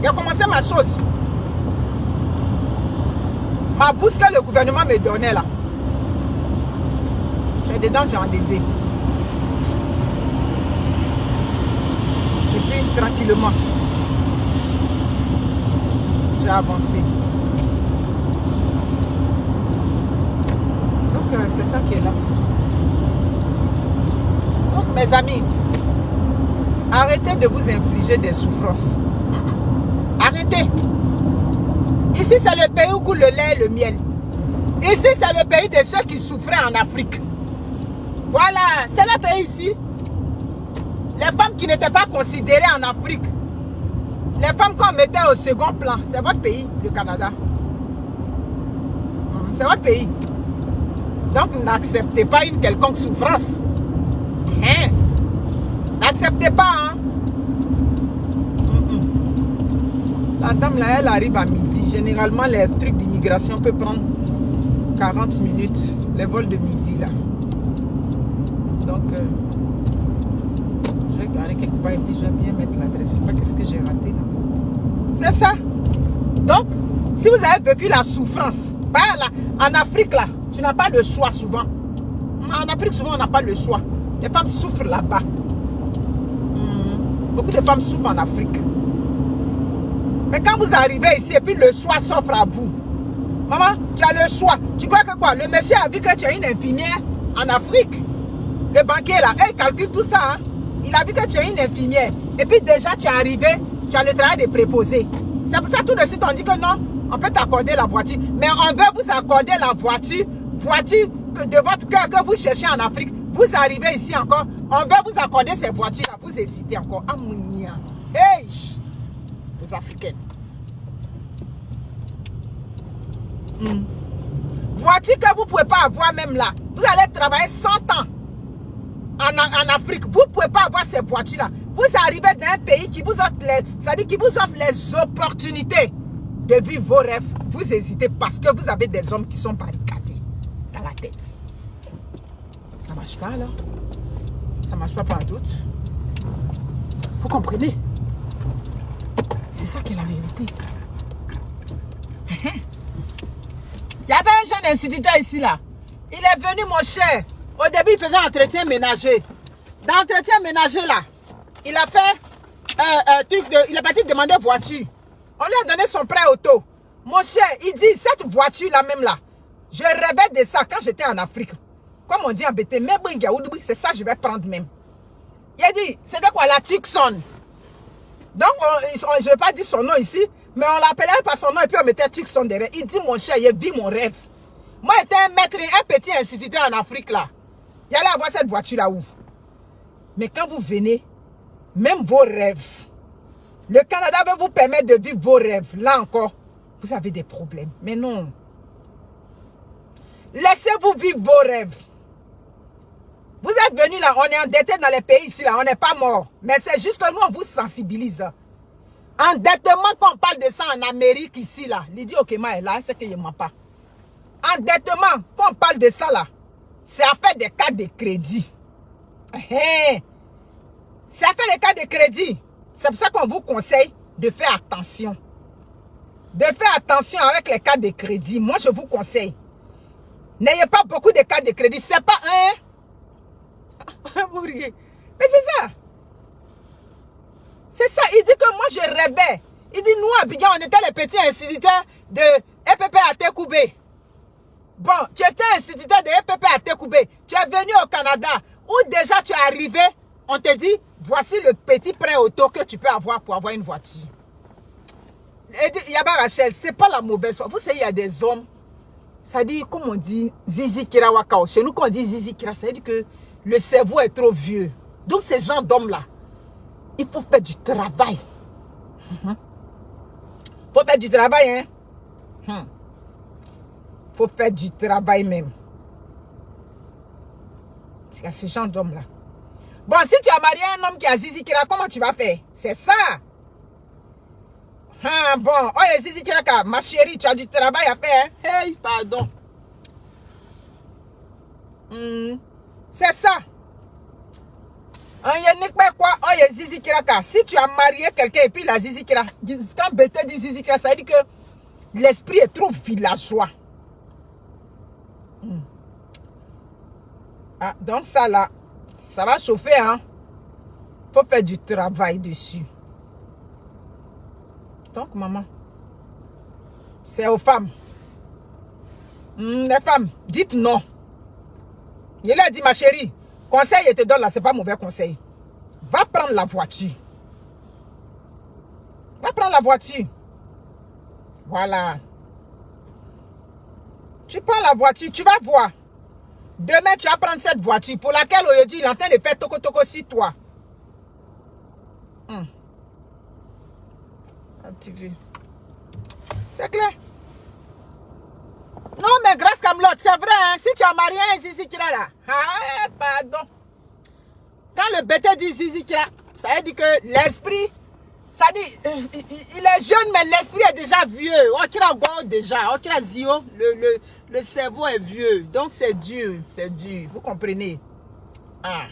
Il a commencé ma chose. Ma bourse que le gouvernement me donnait là. C'est dedans, j'ai enlevé. Et puis tranquillement, j'ai avancé. Donc c'est ça qui est là. Donc mes amis, arrêtez de vous infliger des souffrances. Arrêtez. Ici c'est le pays où coule le lait et le miel. Ici, c'est le pays de ceux qui souffraient en Afrique. Voilà, c'est le pays ici. Les femmes qui n'étaient pas considérées en Afrique. Les femmes qu'on mettait au second plan. C'est votre pays, le Canada. C'est votre pays. Donc, n'acceptez pas une quelconque souffrance. Hein? N'acceptez pas, hein? La dame là, elle arrive à midi. Généralement, les trucs d'immigration peuvent prendre 40 minutes. Les vols de midi là. Donc, je vais garder quelque part et puis je vais bien mettre l'adresse. Je sais pas qu'est-ce que j'ai raté là. C'est ça. Donc, si vous avez vécu la souffrance, bah là, en Afrique là, tu n'as pas le choix souvent. En Afrique, souvent, on n'a pas le choix. Les femmes souffrent là-bas. Beaucoup de femmes souffrent en Afrique. Mais quand vous arrivez ici et puis le choix s'offre à vous. Maman, tu as le choix. Tu crois que quoi? Le monsieur a vu que tu es une infirmière en Afrique. Le banquier là, il calcule tout ça. Hein? Il a vu que tu es une infirmière. Et puis déjà, tu es arrivé, tu as le travail de préposé. C'est pour ça tout de suite on dit que non, on peut t'accorder la voiture. Mais on veut vous accorder la voiture de votre cœur que vous cherchez en Afrique. Vous arrivez ici encore, on veut vous accorder ces voitures-là. Vous hésitez encore. Amounia. Hey! Les Africaines. Voiture que vous ne pouvez pas avoir même là. Vous allez travailler 100 ans en Afrique. Vous ne pouvez pas avoir ces voitures-là. Vous arrivez dans un pays qui vous offre les opportunités de vivre vos rêves. Vous hésitez parce que vous avez des hommes qui sont barricadés dans la tête. Ça ne marche pas là. Ça ne marche pas en doute. Vous comprenez? C'est ça qui est la vérité. Il y avait un jeune instituteur ici là. Il est venu mon cher. Au début il faisait entretien ménager. Dans l'entretien ménager là, il a fait il est parti demander voiture. On lui a donné son prêt auto. Mon cher, il dit cette voiture là même là. Je rêvais de ça quand j'étais en Afrique. Comme on dit en BT, c'est ça je vais prendre même. Il a dit, c'était quoi la Tucson? Donc, je ne vais pas dire son nom ici, mais on l'appelait par son nom et puis on mettait Tucson derrière. Il dit, mon cher, il vit mon rêve. Moi, j'étais un maître, un petit instituteur en Afrique là. J'allais avoir cette voiture là où? Mais quand vous venez, même vos rêves, le Canada va vous permettre de vivre vos rêves. Là encore, vous avez des problèmes. Mais non. Laissez-vous vivre vos rêves. Vous êtes venus là, on est endetté dans les pays ici là, on n'est pas mort. Mais c'est juste que nous, on vous sensibilise. Endettement, quand on parle de ça en Amérique ici là, Lydie Okema est là, c'est qu'il ne ment pas. Endettement, quand on parle de ça là, c'est affaire des cartes de crédit. C'est affaire des cartes de crédit. C'est pour ça qu'on vous conseille de faire attention. De faire attention avec les cartes de crédit. Moi, je vous conseille. N'ayez pas beaucoup de cartes de crédit. C'est pas un... Mais c'est ça. C'est ça. Il dit que moi, je rêvais. Il dit, nous, à Abidjan, on était les petits instituteurs de EPP à Tekoubé. Bon, tu étais instituteur de EPP à Tekoubé. Tu es venu au Canada, où déjà tu es arrivé, on te dit, voici le petit prêt auto que tu peux avoir pour avoir une voiture. Et Yaba Rachel, c'est pas la mauvaise foi. Vous savez, il y a des hommes, ça dit, comme on dit, Zizi Kira Wakao. Chez nous, quand on dit Zizi Kira, ça veut dire que le cerveau est trop vieux. Donc, ces gens d'hommes-là, il faut faire du travail. Il faut faire du travail, hein. Faut faire du travail même. Il y a ce genre d'homme-là. Bon, si tu as marié un homme qui a Zizi Kira, comment tu vas faire? C'est ça. Bon, oh, Zizi Kira, ma chérie, tu as du travail à faire. Hein? Hey, pardon. C'est ça. Si tu as marié quelqu'un et puis la Zizi Kira, quand Bété dit Zizi Kira, ça veut dire que l'esprit est trop villageois. Ah, donc ça là, ça va chauffer, hein. Faut faire du travail dessus. Donc maman, c'est aux femmes. Les femmes, dites non. Il a dit, ma chérie, conseil, je te donne là, c'est pas mauvais conseil. Va prendre la voiture. Va prendre la voiture. Voilà. Tu prends la voiture, tu vas voir. Demain, tu vas prendre cette voiture pour laquelle aujourd'hui, il est en train de faire toko sur toi. Tu veux. C'est clair. Non, mais grâce Camelot, c'est vrai, hein, si tu as marié un Zizi Kira là, ah, pardon. Quand le bêta dit Zizi Kira, ça veut dire que l'esprit, ça dit, il est jeune, mais l'esprit est déjà vieux. On Kira Go déjà, on Kira Zio, le cerveau est vieux. Donc c'est dur, vous comprenez. Ah.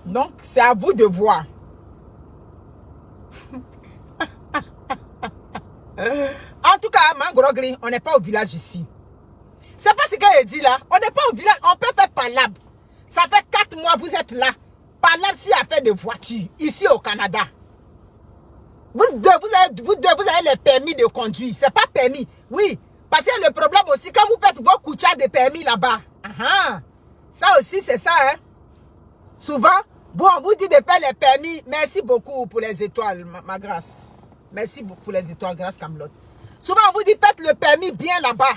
Donc c'est à vous de voir. En tout cas, Mangrogri, on n'est pas au village ici. C'est pas ce qu'elle dit là. On n'est pas au village. On peut faire Palab. Ça fait 4 mois vous êtes là. Palab si affaire de voiture. Ici au Canada. Vous avez les permis de conduire. C'est pas permis. Oui. Parce que le problème aussi, quand vous faites vos couchas de permis là-bas. Ça aussi, c'est ça. Hein? Souvent, on vous dit de faire les permis. Merci beaucoup pour les étoiles, ma grâce. Merci beaucoup pour les étoiles, grâce Camelot. Souvent, on vous dit faites le permis bien là-bas.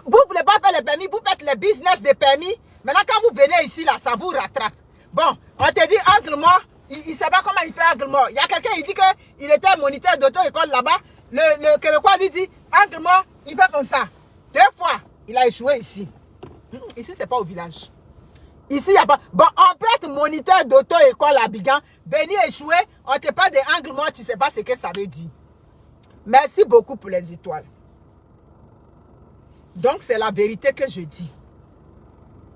Vous ne voulez pas faire le permis, vous faites le business des permis. Maintenant, quand vous venez ici, là, ça vous rattrape. Bon, on te dit angle-moi. Il ne sait pas comment il fait angle-moi. Il y a quelqu'un, il dit qu'il était moniteur d'auto-école là-bas. Le Québécois lui dit angle-moi, il fait comme ça. 2 fois, il a échoué ici. Ici, ce n'est pas au village. Ici, il n'y a pas. Bon, on peut être moniteur d'auto-école à Bigan, venir échouer, on te parle de angle-moi, tu ne sais pas ce que ça veut dire. Merci beaucoup pour les étoiles. Donc, c'est la vérité que je dis.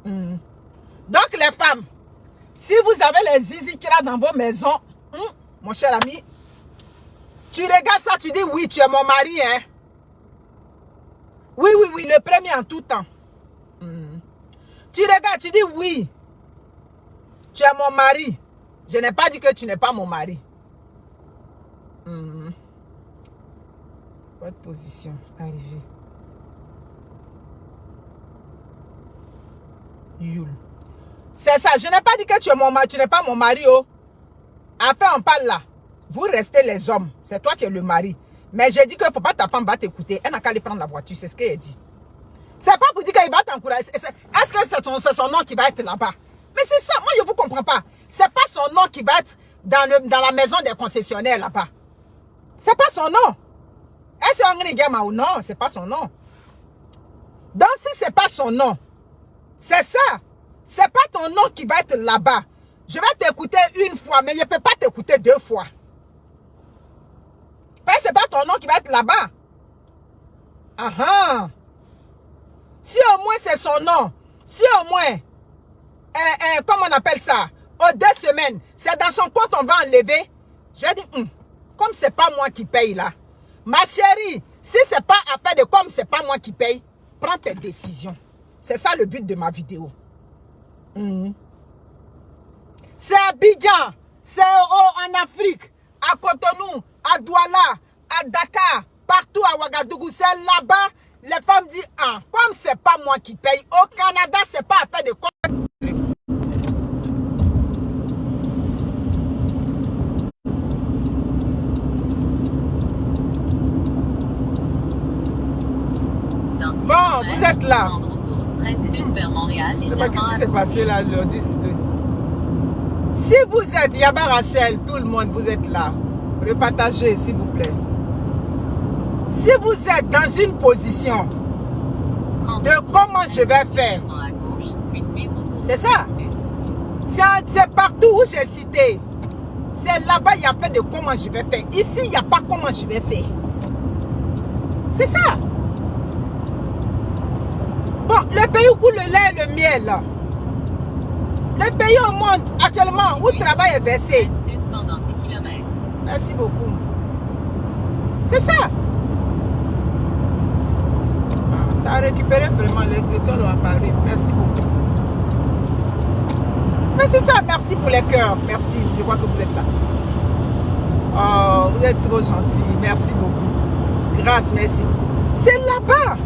Donc, les femmes, si vous avez les zizi qui sont dans vos maisons, mon cher ami, tu regardes ça, tu dis oui, tu es mon mari, hein. Oui, le premier en tout temps. Tu regardes, tu dis oui, tu es mon mari. Je n'ai pas dit que tu n'es pas mon mari. Votre position, arrivée. Yul. C'est ça, je n'ai pas dit que tu es mon mari, tu n'es pas mon mari. Oh. Enfin, on parle là. Vous restez les hommes. C'est toi qui es le mari. Mais j'ai dit qu'il ne faut pas ta femme va t'écouter. Elle n'a qu'à aller prendre la voiture. C'est ce qu'elle dit. C'est pas pour dire qu'il va t'encourager. Est-ce que c'est son nom qui va être là-bas? Mais c'est ça, moi je ne vous comprends pas. C'est pas son nom qui va être dans la maison des concessionnaires là-bas. C'est pas son nom. Est-ce que ou non, c'est pas son nom. Donc si c'est pas son nom, c'est ça. C'est pas ton nom qui va être là-bas. Je vais t'écouter 1 fois, mais je ne peux pas t'écouter 2 fois. Parce que c'est pas ton nom qui va être là-bas. Si au moins c'est son nom, si au moins, comment on appelle ça, aux 2 semaines, c'est dans son compte on va enlever, je dis, comme c'est pas moi qui paye là, ma chérie, si c'est pas affaire de comme c'est pas moi qui paye, prends tes décisions. C'est ça le but de ma vidéo. C'est à Abidjan, c'est en Afrique, à Cotonou, à Douala, à Dakar, partout à Ouagadougou, c'est là-bas. Les femmes disent, comme c'est pas moi qui paye, au Canada, c'est pas affaire de quoi. Bon, vous êtes là. Je sais pas qu'est-ce qui s'est passé là. Si vous êtes Yaba Rachel, tout le monde, vous êtes là. Repartagez, s'il vous plaît. Si vous êtes dans une position de comment je vais faire, c'est ça. C'est partout où j'ai cité. C'est là-bas, il y a fait de comment je vais faire. Ici, il n'y a pas comment je vais faire. C'est ça. Bon, le pays où coule le lait et le miel, là. Le pays au monde, actuellement, où le travail est versé. Merci beaucoup. C'est ça. Ça a récupéré vraiment les étoiles à Paris. Merci beaucoup. Mais c'est ça, merci pour les cœurs. Merci, je vois que vous êtes là. Oh, vous êtes trop gentils. Merci beaucoup. Grâce, merci. C'est là-bas.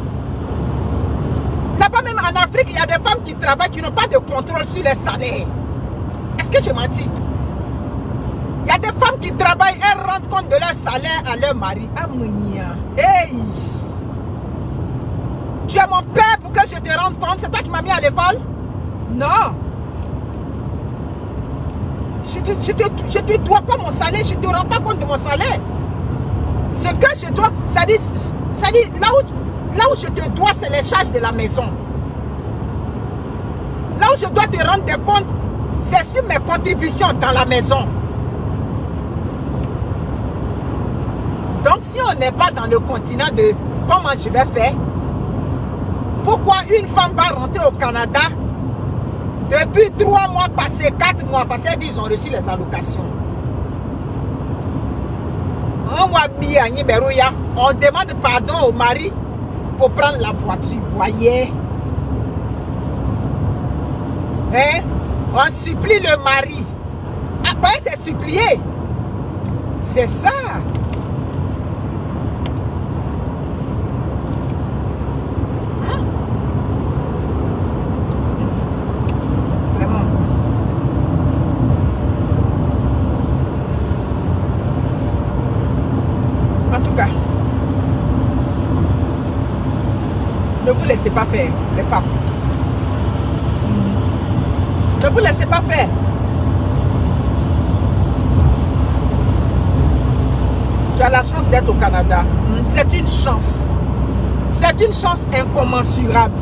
Là-bas même en Afrique, il y a des femmes qui travaillent qui n'ont pas de contrôle sur les salaires. Est-ce que je mentis? Il y a des femmes qui travaillent, elles rendent compte de leur salaire à leur mari. Amounia. Hey! Tu es mon père pour que je te rende compte. C'est toi qui m'as mis à l'école? Non. Je te dois pas mon salaire. Je ne te rends pas compte de mon salaire. Ce que je dois, ça dit là où je te dois, c'est les charges de la maison. Là où je dois te rendre des comptes, c'est sur mes contributions dans la maison. Donc, si on n'est pas dans le continent de comment je vais faire, pourquoi une femme va rentrer au Canada depuis 3 mois passés, 4 mois passés, ils ont reçu les allocations. On demande pardon au mari pour prendre la voiture. Voyez? Hein? On supplie le mari. Après, c'est supplier. C'est ça. Ne vous laissez pas faire, les femmes. Ne vous laissez pas faire. Tu as la chance d'être au Canada. C'est une chance. C'est une chance incommensurable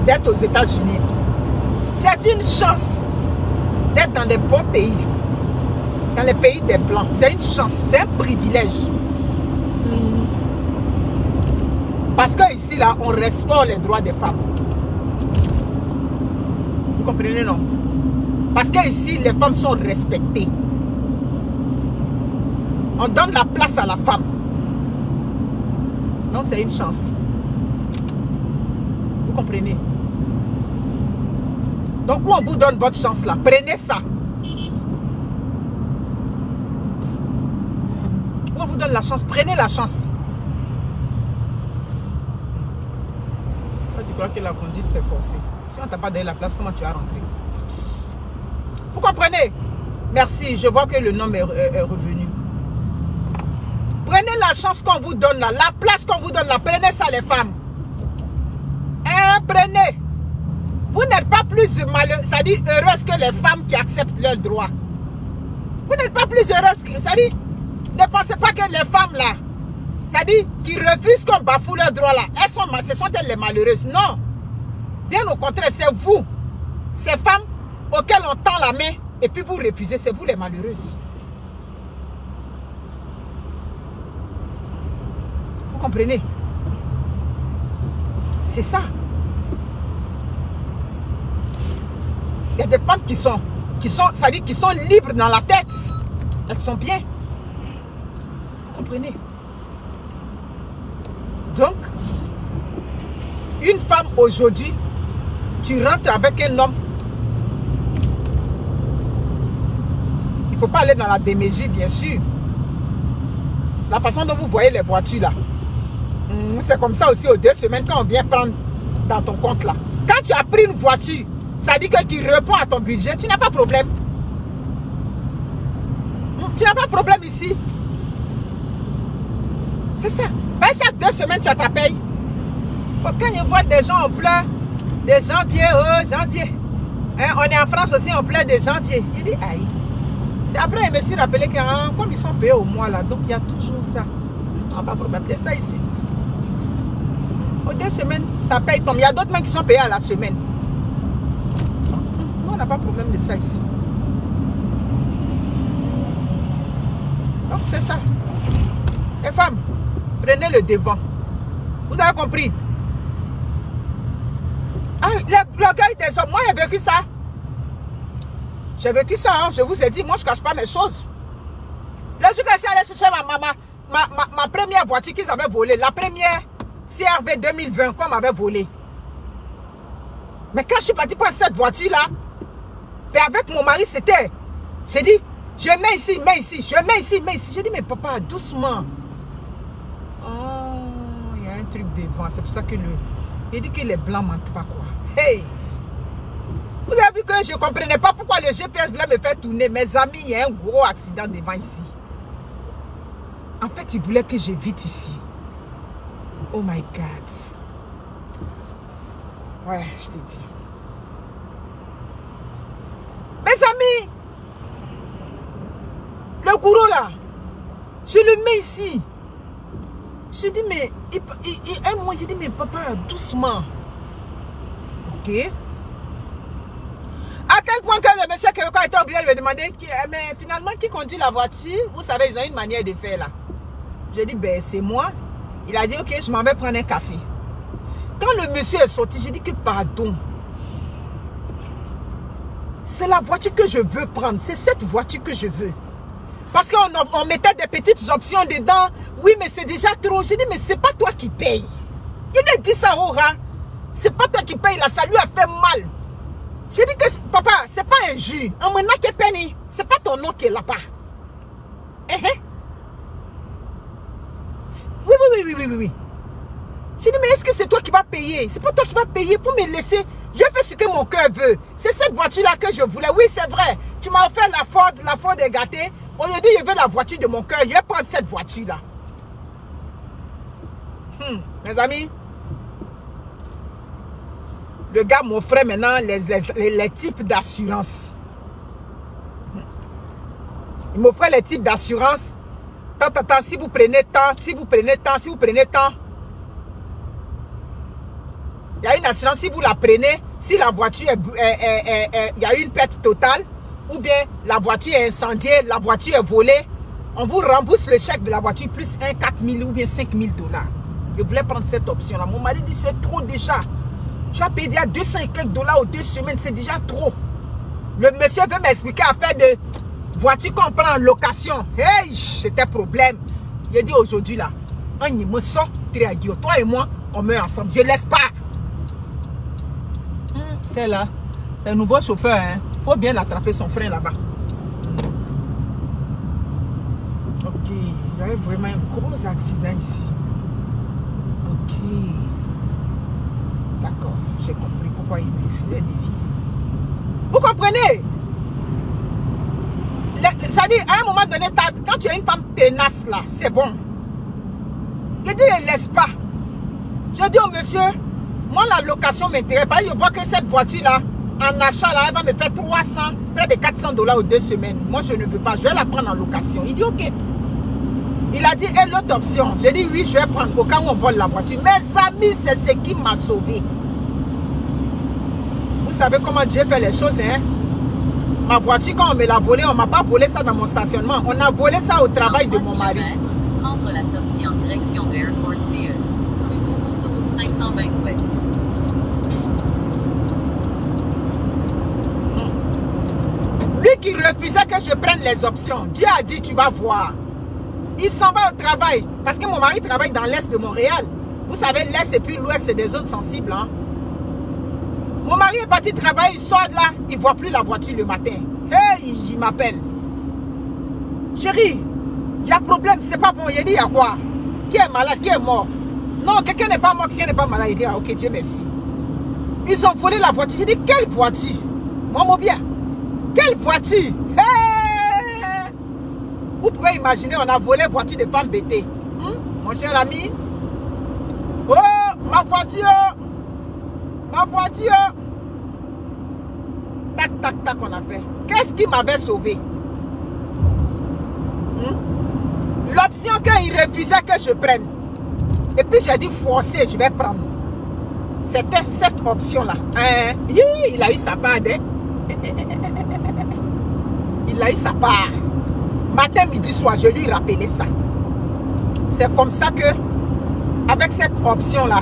d'être aux États-Unis. C'est une chance d'être dans des bons pays. Dans les pays des Blancs. C'est une chance. C'est un privilège. Parce que ici, là, on restaure les droits des femmes. Vous comprenez, non? Parce que ici, les femmes sont respectées. On donne la place à la femme. Donc, c'est une chance. Vous comprenez? Donc, où on vous donne votre chance, là, prenez ça. Où on vous donne la chance, prenez la chance. Tu crois que la conduite c'est forcé. Si on t'a pas donné la place, comment tu as rentré? Vous comprenez? Merci, je vois que le nom est revenu. Prenez la chance qu'on vous donne là, la place qu'on vous donne là, prenez ça les femmes. Hein, prenez. Vous n'êtes pas plus malheureux, ça dit heureuse que les femmes qui acceptent leurs droits. Vous n'êtes pas plus heureuse, ça dit, ne pensez pas que les femmes là, ça dit qui refusent qu'on bafoue leurs droits là, ce sont elles les malheureuses. Non. Bien au contraire, c'est vous, ces femmes auxquelles on tend la main et puis vous refusez, c'est vous les malheureuses. Vous comprenez? C'est ça. Il y a des femmes ça dit qui sont libres dans la tête. Elles sont bien. Vous comprenez? Donc, une femme aujourd'hui, tu rentres avec un homme. Il ne faut pas aller dans la démesure, bien sûr. La façon dont vous voyez les voitures là, c'est comme ça aussi aux 2 semaines quand on vient prendre dans ton compte là. Quand tu as pris une voiture, ça dit que tu réponds à ton budget, tu n'as pas de problème. Tu n'as pas de problème ici. C'est ça. Ben, chaque 2 semaines, tu as ta paye. Quand je vois des gens en pleure, des janvier, oh janvier. Hein, on est en France aussi, on pleure des janvier. Il dit, aïe. C'est après, je me suis rappelé que comme ils sont payés au mois là, donc il y a toujours ça. Non, pas de problème, c'est ça ici. Aux 2 semaines, ta paye tombe. Il y a d'autres même qui sont payés à la semaine. Nous, on n'a pas de problème de ça ici. Donc c'est ça. Les femmes, prenez le devant. Vous avez compris? Ah, l'orgueil des hommes. Moi, j'ai vécu ça. J'ai vécu ça, hein. Je vous ai dit, moi, je ne cache pas mes choses. Le jour que je suis allé chercher ma première voiture qu'ils avaient volée, la première CRV 2020 qu'on m'avait volée. Mais quand je suis parti prendre cette voiture-là, avec mon mari, c'était... J'ai dit, je mets ici, mets ici, je mets ici, mets ici. J'ai dit, mais papa, doucement. Oh, il y a un truc devant. C'est pour ça que il dit que les blancs mentent pas, quoi. Hey! Vous avez vu que je ne comprenais pas pourquoi le GPS voulait me faire tourner. Mes amis, il y a un gros accident devant ici. En fait, il voulait que j'évite ici. Oh my God. Ouais, je t'ai dit. Mes amis, le gourou là, je le mets ici. Je dis, mais, un mois, je dis, mais papa, doucement. Ok. À tel point que le monsieur Québécois était obligé de me demander, mais finalement, qui conduit la voiture? Vous savez, ils ont une manière de faire là. J'ai dit, ben, c'est moi. Il a dit, ok, je m'en vais prendre un café. Quand le monsieur est sorti, j'ai dit que pardon. C'est la voiture que je veux prendre. C'est cette voiture que je veux. Parce qu'on mettait des petites options dedans. Oui, mais c'est déjà trop. J'ai dit, mais c'est pas toi qui paye. Il lui a dit ça au rat. C'est pas toi qui paye là. Ça lui a fait mal. J'ai dit que, papa, c'est pas un jus. C'est pas ton nom qui est là-bas. Oui. J'ai dit, mais est-ce que c'est toi qui vas payer? C'est pas toi qui vas payer pour me laisser. Je fais ce que mon cœur veut. C'est cette voiture-là que je voulais. Oui, c'est vrai. Tu m'as offert la Ford est gâtée. Aujourd'hui, je veux la voiture de mon cœur. Je vais prendre cette voiture-là. Mes amis, le gars m'offrait maintenant les types d'assurance. Il m'offrait les types d'assurance. Tant, si vous prenez tant. Il y a une assurance, si vous la prenez, si la voiture il y a une perte totale, ou bien la voiture est incendiée, la voiture est volée, on vous rembourse le chèque de la voiture plus 4 000 ou bien 5 000 $. Je voulais prendre cette option-là. Mon mari dit, c'est trop déjà. Tu as payé déjà 200 et quelques $ aux 2 semaines, c'est déjà trop. Le monsieur veut m'expliquer à faire de voiture qu'on prend en location. Hey, c'était problème. Il a dit aujourd'hui là, on me sort, toi et moi, on meurt ensemble. Je laisse pas. C'est là. C'est un nouveau chauffeur. Hein. Faut bien l'attraper son frein là-bas. Ok. Il y avait vraiment un gros accident ici. Ok. D'accord. J'ai compris pourquoi il me faisait dévier. Vous comprenez? Ça dit, à un moment donné, quand tu as une femme tenace là, c'est bon. Je dis, ne laisse pas. Je dis au monsieur, moi la location m'intéresse pas. Je vois que cette voiture là, en achat là, elle va me faire 300, près de 400 $ aux 2 semaines. Moi je ne veux pas, je vais la prendre en location. Il dit ok. Il a dit, et l'autre option? J'ai dit oui, je vais prendre au cas où on vole la voiture. Mes amis, c'est ce qui m'a sauvé. Vous savez comment Dieu fait les choses, hein? Ma voiture, quand on me l'a volée, on ne m'a pas volé ça dans mon stationnement. On a volé ça au travail de mon mari. Prendre la sortie en direction de Airport PE. Trudeau, autoroute 520 Ouest. Lui qui refusait que je prenne les options. Dieu a dit, tu vas voir. Il s'en va au travail. Parce que mon mari travaille dans l'est de Montréal. Vous savez, l'est et puis l'ouest, c'est des zones sensibles. Hein? Mon mari est parti travailler, il sort de là, il ne voit plus la voiture le matin. Hey, il m'appelle. Chérie, il y a problème, c'est pas bon. Il dit, il y a quoi? Qui est malade, qui est mort? Non, quelqu'un n'est pas mort, quelqu'un n'est pas malade. Il dit, ah, ok, Dieu merci. Ils ont volé la voiture. J'ai dit, quelle voiture? Moi, mon bien. Quelle voiture? Hey! Vous pouvez imaginer, on a volé la voiture de femmes bêtées. Mon cher ami. Oh, ma voiture! Ma voiture! Tac, tac, tac, on a fait. Qu'est-ce qui m'avait sauvé? L'option qu'il refusait que je prenne. Et puis j'ai dit forcer, je vais prendre. C'était cette option-là. Hein? Il a eu sa part. Hein? Il a eu sa part. Matin, midi, soir, je lui rappelais ça. C'est comme ça que, avec cette option-là,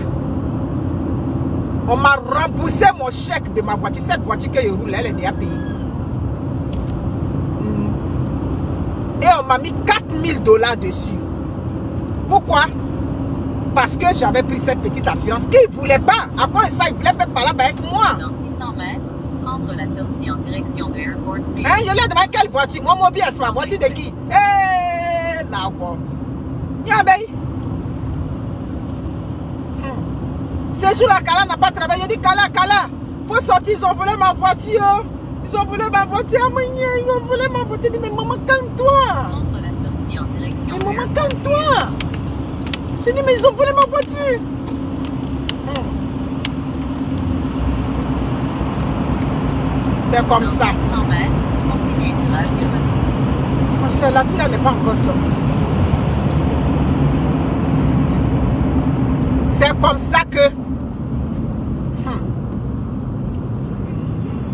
on m'a remboursé mon chèque de ma voiture. Cette voiture que je roule, elle est déjà payée. Et on m'a mis 4 000 $ dessus. Pourquoi? Parce que j'avais pris cette petite assurance qu'il ne voulait pas. À quoi ça, il voulait faire parler avec moi. Dans 600 mètres, prendre la sortie en direction de Airport. Hein, je lui ai demandé quelle voiture. Moi, mon bien, c'est ma voiture de qui? Hé, là, quoi. Ce jour-là, Kala n'a pas travaillé. Il dit, Kala, faut sortir, ils ont volé ma voiture. Ils ont volé ma voiture. Ils ont volé ma voiture. Il dit, mais maman, calme-toi. Prendre la sortie en direction. Mais maman, calme-toi. J'ai dit, mais ils ont volé ma voiture. C'est comme ça. 100 mètres, continuez sur l'avenue René. Mon cher, la fille là n'est pas encore sortie. C'est comme ça que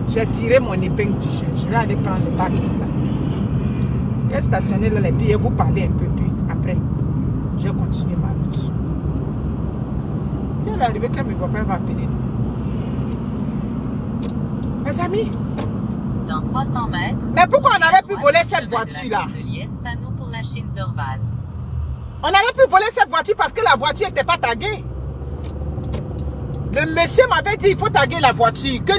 j'ai tiré mon épingle du jeu. Je vais aller prendre le parking là. Je vais stationner là et puis vous parler un peu plus. Après, je vais continuer ma route. Si elle est arrivée qu'elle ne me voit pas, elle va appeler. Mes amis. Dans 300 mètres. Mais pourquoi on avait pu voler cette voiture là? De Liesse, panneau pour la Chine d'Orval. On avait pu voler cette voiture parce que la voiture n'était pas taguée. Le monsieur m'avait dit il faut taguer la voiture. Que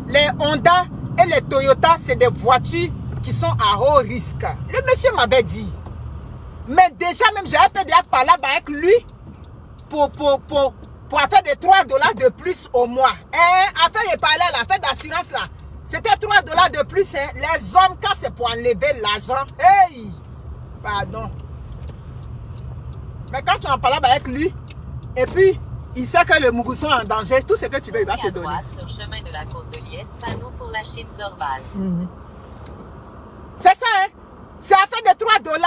les Honda et les Toyota, c'est des voitures qui sont à haut risque. Le monsieur m'avait dit. Mais déjà, même j'avais fait des palabres avec lui pour faire des $3 de plus au mois. Et affaire de parler, l'affaire d'assurance là, c'était $3 de plus. Hein. Les hommes, quand c'est pour enlever l'argent, hey! Pardon. Mais quand tu en parles avec lui, et puis il sait que le Mougouson est en danger, tout ce que tu veux, il va te donner. À droite, sur chemin de la côte de Liesse, panneau pour la Chine d'Orval. C'est ça, hein? C'est affaire de $3.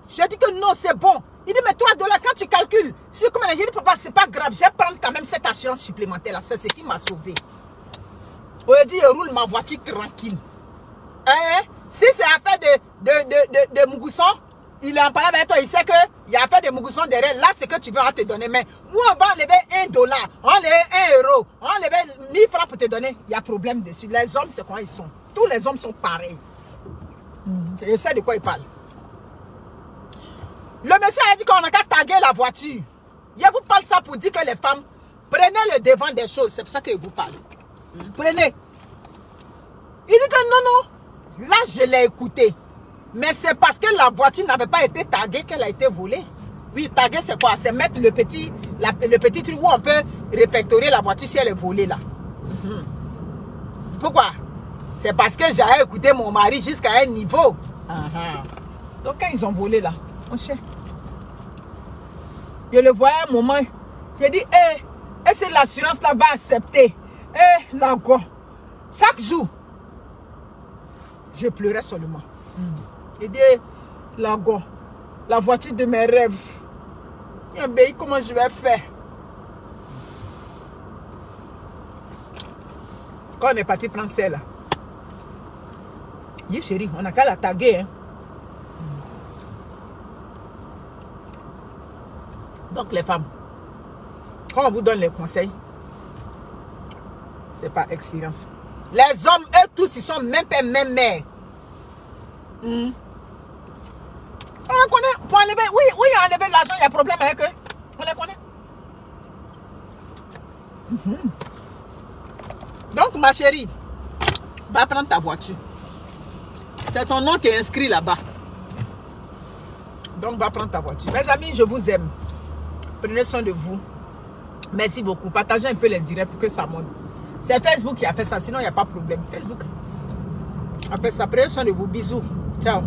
J'ai dit que non, c'est bon. Il dit, mais $3, quand tu calcules, si comme j'ai dit, papa, c'est pas grave, je vais prendre quand même cette assurance supplémentaire là. C'est ce qui m'a sauvé. On a dit, je roule ma voiture tranquille. Hein? Si c'est affaire de Mougouson, il est en parlant avec toi, il sait qu'il y a affaire de Mougouson derrière. Là, c'est que tu veux te donner. Mais où on va enlever $1, on enlever €1, on enlever 1000 francs pour te donner, il y a problème dessus. Les hommes, c'est quoi ils sont? Tous les hommes sont pareils. Je sais de quoi il parle. Le monsieur a dit qu'on a qu'à taguer la voiture. Je vous parle ça pour dire que les femmes, prenez le devant des choses. C'est pour ça que je vous parle. Prenez. Il dit que non. Là, je l'ai écouté. Mais c'est parce que la voiture n'avait pas été taguée qu'elle a été volée. Oui, taguer c'est quoi? C'est mettre le petit truc où on peut répertorier la voiture si elle est volée là. Pourquoi? C'est parce que j'avais écouté mon mari jusqu'à un niveau. Donc quand ils ont volé là, mon cher, je le voyais un moment, j'ai dit, est-ce que l'assurance là va accepter? Là encore, chaque jour, je pleurais seulement. J'ai dit, là encore, la voiture de mes rêves, comment je vais faire? Quand on est parti prendre celle-là, oui chérie, on a qu'à la taguer. Hein. Donc les femmes, quand on vous donne les conseils, c'est pas expérience. Les hommes, eux tous, ils sont même père, même mère. On les connaît. Pour enlever, oui, enlever l'argent, il y a problème avec eux. On les connaît. Donc ma chérie, va prendre ta voiture. C'est ton nom qui est inscrit là-bas. Donc, va prendre ta voiture. Mes amis, je vous aime. Prenez soin de vous. Merci beaucoup. Partagez un peu les directs pour que ça monte. C'est Facebook qui a fait ça. Sinon, il n'y a pas de problème. Facebook a fait ça. Prenez soin de vous. Bisous. Ciao.